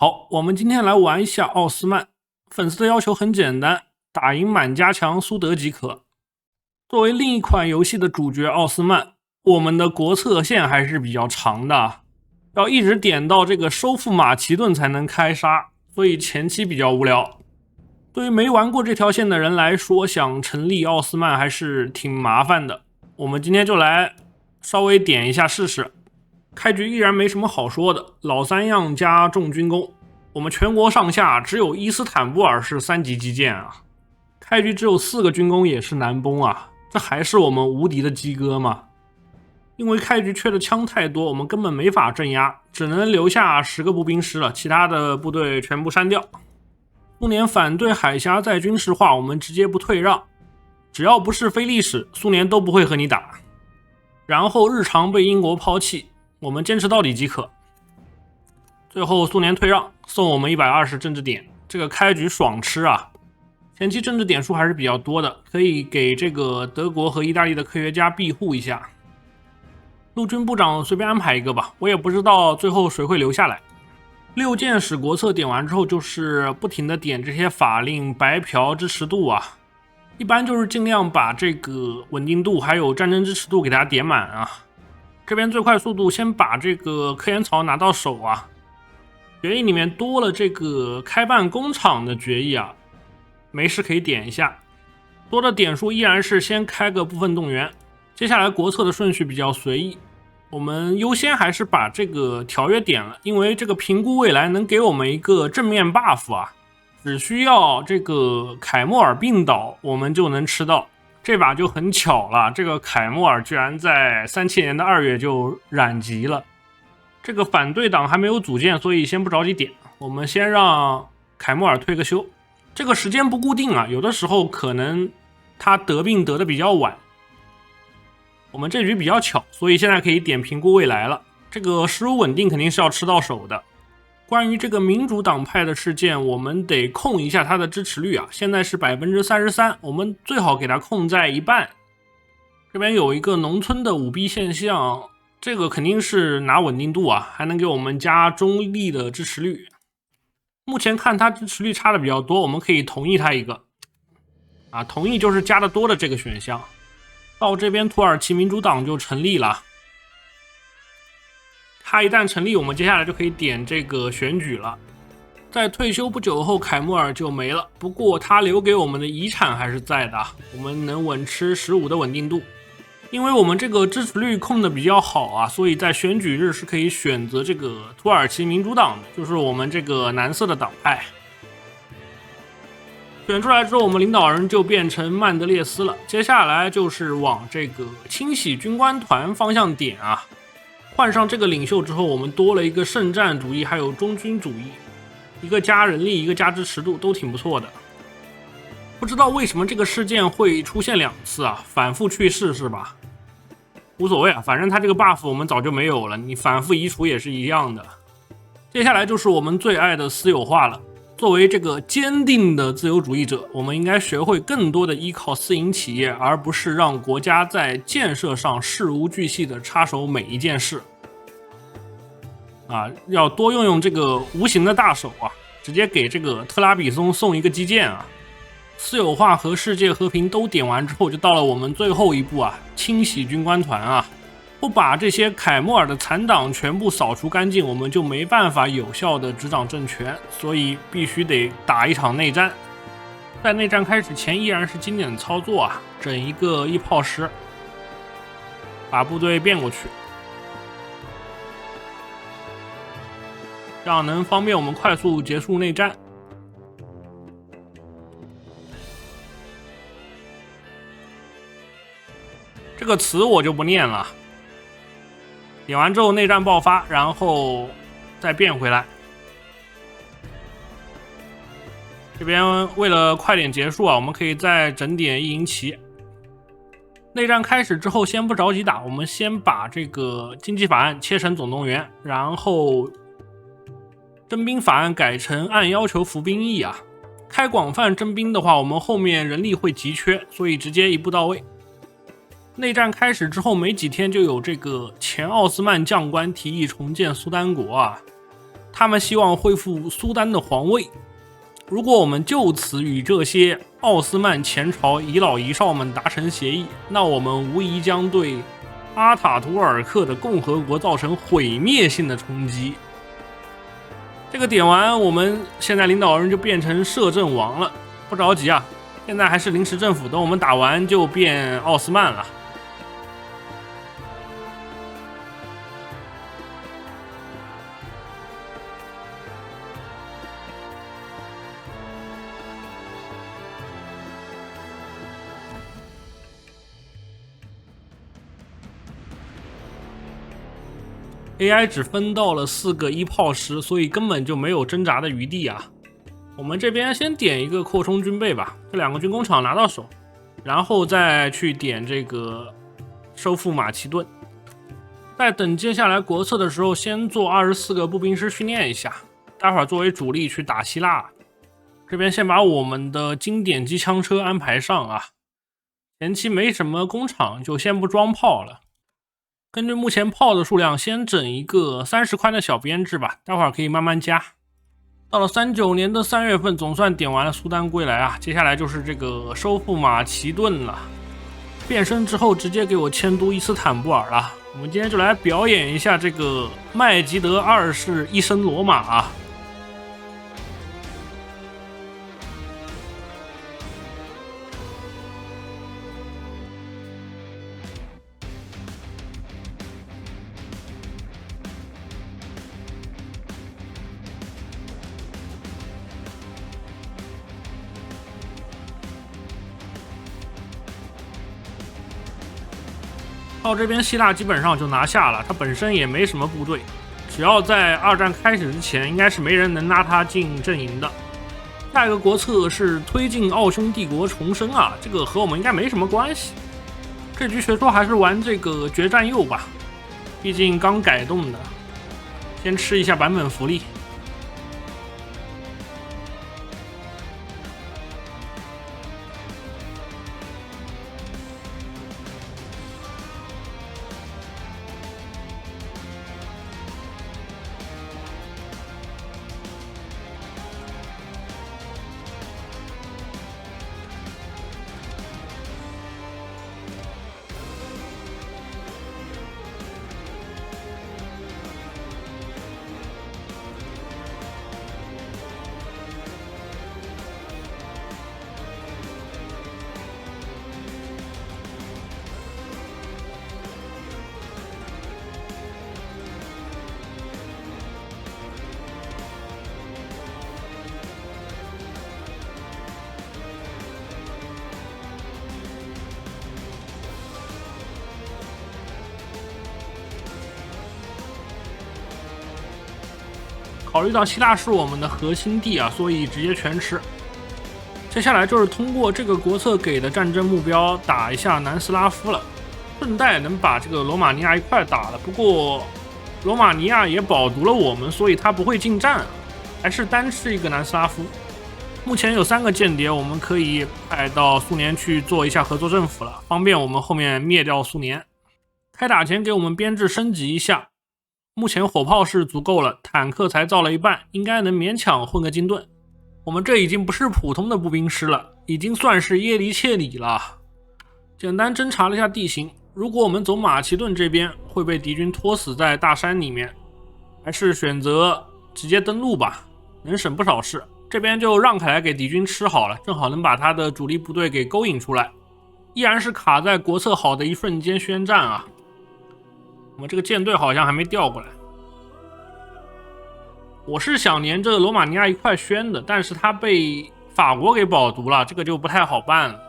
好，我们今天来玩一下奥斯曼。粉丝的要求很简单，打赢满加强苏德即可。作为另一款游戏的主角奥斯曼，我们的国策线还是比较长的，要一直点到这个收复马其顿才能开杀，所以前期比较无聊。对于没玩过这条线的人来说，想成立奥斯曼还是挺麻烦的。我们今天就来稍微点一下试试。开局依然没什么好说的，老三样加重军工。我们全国上下只有伊斯坦布尔是3级基建啊，开局只有4个军工也是难崩啊，这还是我们无敌的鸡哥吗？因为开局缺的枪太多，我们根本没法镇压，只能留下10个步兵师了，其他的部队全部删掉。苏联反对海峡再军事化，我们直接不退让，只要不是非历史，苏联都不会和你打。然后日常被英国抛弃，我们坚持到底即可。最后苏联退让，送我们120政治点，这个开局爽吃啊！前期政治点数还是比较多的，可以给这个德国和意大利的科学家庇护一下。陆军部长随便安排一个吧，我也不知道最后谁会留下来。6件史国策点完之后，就是不停的点这些法令、白嫖、支持度啊，一般就是尽量把这个稳定度还有战争支持度给它点满啊。这边最快速度先把这个科研槽拿到手啊。决议里面多了这个开办工厂的决议啊，没事可以点一下。多的点数依然是先开个部分动员，接下来国策的顺序比较随意，我们优先还是把这个条约点了，因为这个评估未来能给我们一个正面 buff 啊，只需要这个凯莫尔病倒我们就能吃到。这把就很巧了，这个凯莫尔居然在37年的2月就染疾了。这个反对党还没有组建，所以先不着急点，我们先让凯莫尔退个休。这个时间不固定啊，有的时候可能他得病得的比较晚。我们这局比较巧，所以现在可以点评估未来了。这个食物稳定肯定是要吃到手的。关于这个民主党派的事件，我们得控一下他的支持率啊，现在是 33%， 我们最好给他控在一半。这边有一个农村的舞弊现象，这个肯定是拿稳定度啊，还能给我们加中立的支持率。目前看他支持率差的比较多，我们可以同意他一个啊，同意就是加的多的这个选项。到这边土耳其民主党就成立了，他一旦成立，我们接下来就可以点这个选举了。在退休不久后，凯莫尔就没了，不过他留给我们的遗产还是在的，我们能稳吃15的稳定度。因为我们这个支持率控的比较好啊，所以在选举日是可以选择这个土耳其民主党的，就是我们这个蓝色的党派。选出来之后，我们领导人就变成曼德列斯了。接下来就是往这个清洗军官团方向点啊。换上这个领袖之后，我们多了一个圣战主义，还有中军主义，一个加人力，一个加支持度，都挺不错的。不知道为什么这个事件会出现2次啊，反复去世是吧？无所谓啊，反正他这个 buff 我们早就没有了，你反复移除也是一样的。接下来就是我们最爱的私有化了。作为这个坚定的自由主义者，我们应该学会更多的依靠私营企业，而不是让国家在建设上事无巨细的插手每一件事。要多用用这个无形的大手啊，直接给这个特拉比松送一个基建啊。私有化和世界和平都点完之后，就到了我们最后一步啊，清洗军官团啊。不把这些凯莫尔的残党全部扫除干净，我们就没办法有效的执掌政权，所以必须得打一场内战。在内战开始前依然是经典操作啊，整一个一炮师，把部队变过去，这样能方便我们快速结束内战。这个词我就不念了。点完之后内战爆发，然后再变回来。这边为了快点结束啊，我们可以再整点一营旗。内战开始之后先不着急打，我们先把这个经济法案切成总动员，然后征兵法案改成按要求服兵役啊。开广泛征兵的话，我们后面人力会急缺，所以直接一步到位。内战开始之后没几天，就有这个前奥斯曼将官提议重建苏丹国啊。他们希望恢复苏丹的皇位。如果我们就此与这些奥斯曼前朝遗老遗少们达成协议，那我们无疑将对阿塔图尔克的共和国造成毁灭性的冲击。这个点完，我们现在领导人就变成摄政王了。不着急啊，现在还是临时政府，等我们打完就变奥斯曼了。AI 只分到了4个1炮师，所以根本就没有挣扎的余地啊。我们这边先点一个扩充军备吧，这2个军工厂拿到手，然后再去点这个收复马其顿。在等接下来国策的时候，先做24个步兵师训练一下，待会儿作为主力去打希腊。这边先把我们的经典机枪车安排上啊，前期没什么工厂，就先不装炮了。根据目前炮的数量，先整一个30宽的小编制吧，待会儿可以慢慢加。到了39年的3月份，总算点完了苏丹归来啊，接下来就是这个收复马其顿了。变身之后直接给我迁都伊斯坦布尔了。我们今天就来表演一下这个麦吉德2世一身罗马啊。到这边希腊基本上就拿下了，他本身也没什么部队，只要在2战开始之前，应该是没人能拉他进阵营的。下一个国策是推进奥匈帝国重生啊，这个和我们应该没什么关系。这局学说还是玩这个决战鼬吧，毕竟刚改动的，先吃一下版本福利。考虑到希腊是我们的核心地啊，所以直接全吃。接下来就是通过这个国策给的战争目标打一下南斯拉夫了，顺带能把这个罗马尼亚一块打了。不过罗马尼亚也保读了我们，所以他不会进战，还是单吃一个南斯拉夫。目前有3个间谍，我们可以派到苏联去做一下合作政府了，方便我们后面灭掉苏联。开打前给我们编制升级一下，目前火炮是足够了，坦克才造了一半，应该能勉强混个金盾。我们这已经不是普通的步兵师了，已经算是耶里切里了。简单侦查了一下地形，如果我们走马其顿这边，会被敌军拖死在大山里面，还是选择直接登陆吧，能省不少事。这边就让开来给敌军吃好了，正好能把他的主力部队给勾引出来。依然是卡在国策好的一瞬间宣战啊。我们这个舰队好像还没调过来，我是想连着罗马尼亚一块宣的，但是他被法国给保读了，这个就不太好办了。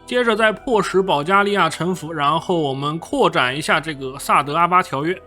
接着再迫使保加利亚臣服，然后我们扩展一下这个萨德阿巴条约。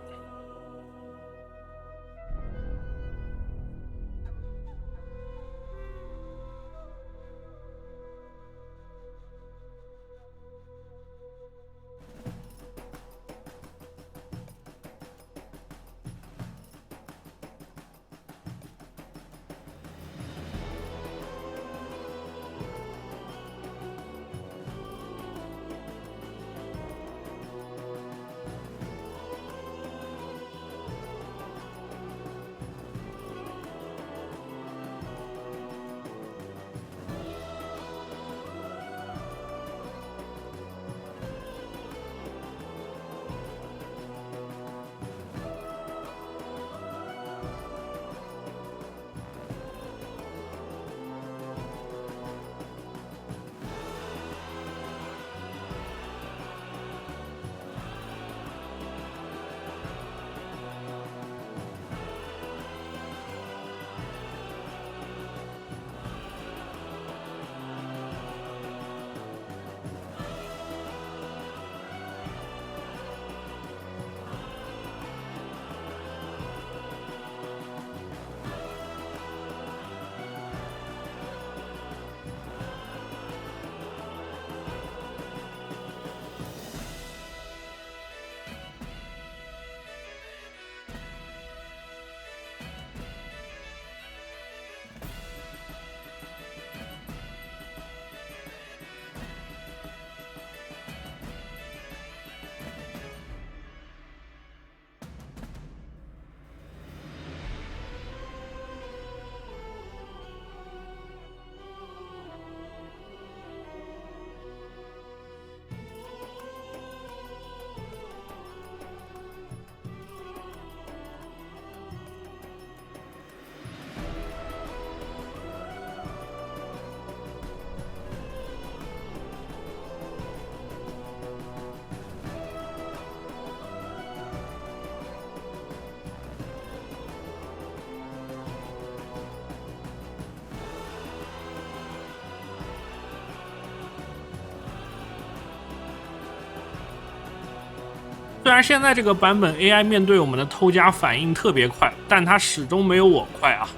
虽然现在这个版本 AI 面对我们的偷家反应特别快，但它始终没有我快啊。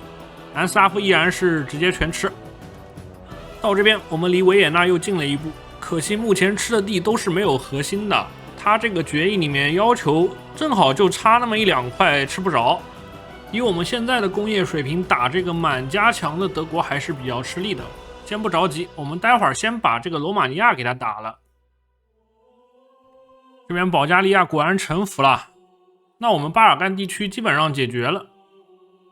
南斯拉夫依然是直接全吃。到这边我们离维也纳又近了一步，可惜目前吃的地都是没有核心的，它这个决议里面要求正好就差那么1-2块吃不着。以我们现在的工业水平打这个满加强的德国还是比较吃力的。先不着急，我们待会儿先把这个罗马尼亚给他打了。这边保加利亚果然臣服了，那我们巴尔干地区基本上解决了。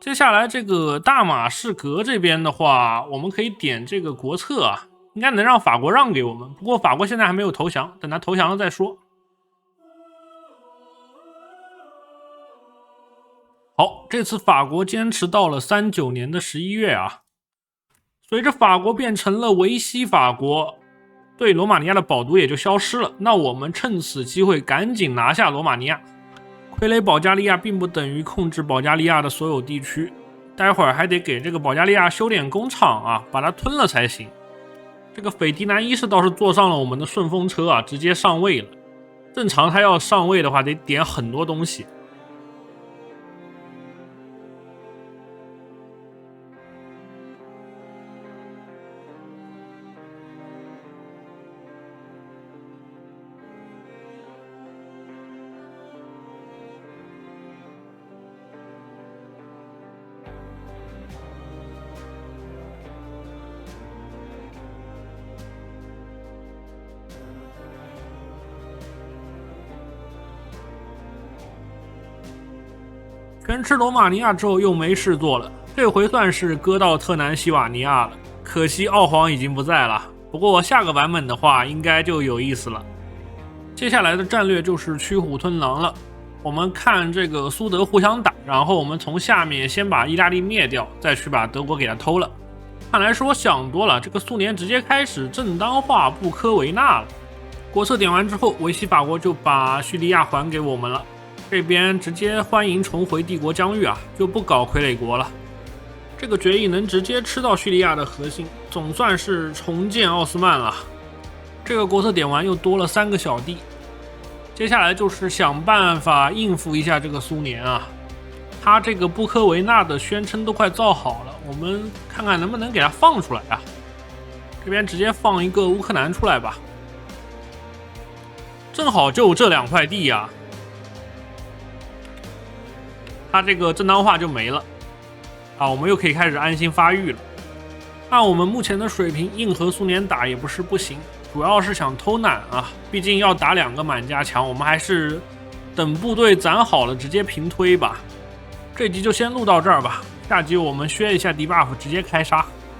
接下来这个大马士革这边的话，我们可以点这个国策啊，应该能让法国让给我们。不过法国现在还没有投降，等他投降了再说。好，这次法国坚持到了39年的11月啊。随着法国变成了维希法国，对罗马尼亚的保读也就消失了。那我们趁此机会赶紧拿下罗马尼亚。傀儡保加利亚并不等于控制保加利亚的所有地区，待会儿还得给这个保加利亚修点工厂啊，把它吞了才行。这个斐迪南一世倒是坐上了我们的顺风车啊，直接上位了。正常他要上位的话，得点很多东西。全吃罗马尼亚之后又没事做了，这回算是割到特南西瓦尼亚了。可惜奥皇已经不在了，不过下个版本的话应该就有意思了。接下来的战略就是驱虎吞狼了。我们看这个苏德互相打，然后我们从下面先把意大利灭掉，再去把德国给他偷了。看来是我想多了，这个苏联直接开始正当化布科维纳了。国策点完之后，维希法国就把叙利亚还给我们了。这边直接欢迎重回帝国疆域啊，就不搞傀儡国了。这个决议能直接吃到叙利亚的核心，总算是重建奥斯曼了。这个国策点完又多了3个小弟，接下来就是想办法应付一下这个苏联啊。他这个布科维纳的宣称都快造好了，我们看看能不能给他放出来啊。这边直接放一个乌克兰出来吧，正好就这2块地啊。他这个正当化就没了啊，我们又可以开始安心发育了。按我们目前的水平，硬和苏联打也不是不行，主要是想偷懒啊，毕竟要打2个满加强，我们还是等部队攒好了直接平推吧。这集就先录到这儿吧，下集我们削一下 debuff， 直接开杀。